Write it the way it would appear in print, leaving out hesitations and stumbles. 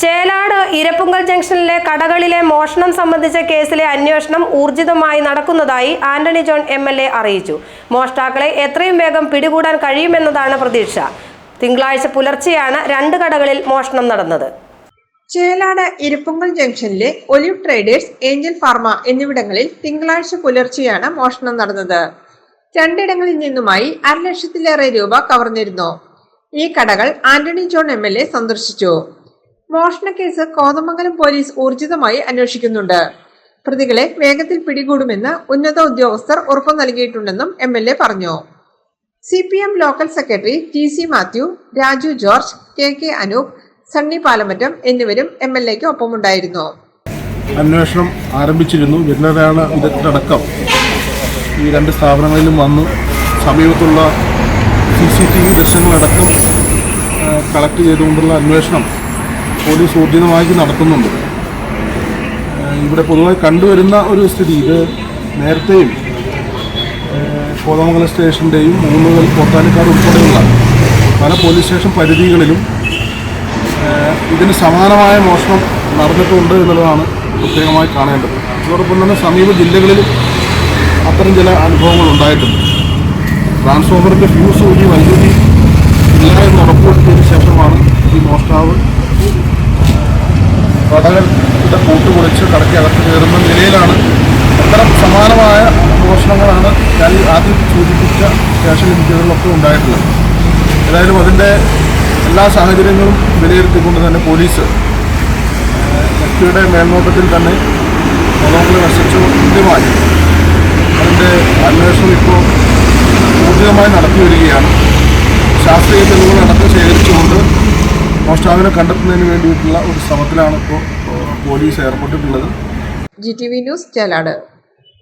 ചേലാട് ഇരപ്പുങ്കൽ ജംഗ്ഷനിലെ കടകളിലെ മോഷണം സംബന്ധിച്ച കേസിലെ അന്വേഷണം ഊർജിതമായി നടക്കുന്നതായി ആന്റണി ജോൺ എംഎൽഎ അറിയിച്ചു. മോഷ്ടാക്കളെ എത്രയും വേഗം പിടികൂടാൻ കഴിയുമെന്നതാണ് പ്രതീക്ഷ. തിങ്കളാഴ്ച പുലർച്ചെയാണ് 2 കടകളിൽ മോഷണം നടന്നത്. ചേലാട് ഇരപ്പുങ്കൽ ജംഗ്ഷനിലെ ഒലിവ് ട്രേഡേഴ്സ്, ഏഞ്ചൽ ഫാർമ എന്നിവിടങ്ങളിൽ തിങ്കളാഴ്ച പുലർച്ചെയാണ് മോഷണം നടന്നത്. 2 ഇടങ്ങളിൽ നിന്നുമായി 1.5 ലക്ഷത്തിലേറെ രൂപ കവർന്നിരുന്നു. ഈ കടകൾ ആന്റണി ജോൺ എംഎൽഎ സന്ദർശിച്ചു. മോഷണക്കേസ് കോതമംഗലം പോലീസ് ഊർജിതമായി അന്വേഷിക്കുന്നുണ്ട്. പ്രതികളെ വേഗത്തിൽ പിടികൂടുമെന്ന് ഉന്നത ഉദ്യോഗസ്ഥർ ഉറപ്പു നൽകിയിട്ടുണ്ടെന്നും എംഎൽഎ പറഞ്ഞു. CPM local secretary TC Mathew, Raju George, KK Anoop, Sunny Palamattam എന്നിവരും എംഎൽഎക്ക് ഒപ്പമുണ്ടായിരുന്നു. അന്വേഷണം ആരംഭിച്ചിരുന്നു. വിരലടയാള വിദഗ്ധരടക്കം ഈ 2 സ്ഥാപനങ്ങളിലും വന്ന് സമീപത്തുള്ള CCTV ദൃശ്യങ്ങളടക്കം കളക്ട് ചെയ്തുകൊണ്ടുള്ള അന്വേഷണം പോലീസ് ഊർജിതമായി നടത്തുന്നുണ്ട്. ഇവിടെ പൊതുവായി കണ്ടുവരുന്ന ഒരു സ്ഥിതി, ഇത് നേരത്തെയും കോതമംഗലം സ്റ്റേഷൻ്റെയും മൂന്നുകൽ പോത്താനിക്കാട് ഉൾപ്പെടെയുള്ള പല പോലീസ് സ്റ്റേഷൻ പരിധികളിലും ഇതിന് സമാനമായ മോഷണം നടന്നിട്ടുണ്ട് എന്നുള്ളതാണ് പ്രത്യേകമായി കാണേണ്ടത്. അതോടൊപ്പം തന്നെ സമീപ ജില്ലകളിലും അത്തരം ചില അനുഭവങ്ങൾ ഉണ്ടായിട്ടുണ്ട്. ട്രാൻസ്ഫോമറിൻ്റെ ഫ്യൂസ് ഊരി വൈദ്യുതി ഇല്ല എന്ന് ഉറപ്പുവരുത്തിയതിനു ശേഷമാണ് ഈ മോഷ്ടാവ് കടകളുടെ പൂട്ട് പൊളിച്ച് കടയ്ക്കകത്ത് കയറുന്ന നിലയിലാണ്. അത്തരം സമാനമായ മോഷണങ്ങളാണ് ഞാൻ ആദ്യം സൂചിപ്പിച്ച സ്റ്റേഷൻ ലിമിറ്റുകളിലൊക്കെ ഉണ്ടായിട്ടുള്ളത്. ഏതായാലും അതിൻ്റെ എല്ലാ സാഹചര്യങ്ങളും വിലയിരുത്തിക്കൊണ്ട് തന്നെ പോലീസ് വ്യക്തിയുടെ മേൽനോട്ടത്തിൽ തന്നെ കോതമംഗലം SHO കൃത്യമായി അതിൻ്റെ അന്വേഷണം ഇപ്പോൾ ഊർജിതമായി നടത്തി വരികയാണ്. ശാസ്ത്രീയ തെളിവുകളടക്കം ശേഖരിച്ചുകൊണ്ട് മോഷ്ടാവിനെ കണ്ടെത്തുന്നതിന് വേണ്ടിയിട്ടുള്ള ഒരു ശ്രമത്തിലാണ് ഇപ്പോൾ പോലീസ് ഏർപ്പെട്ടിട്ടുള്ളത്. GTV news Chelad.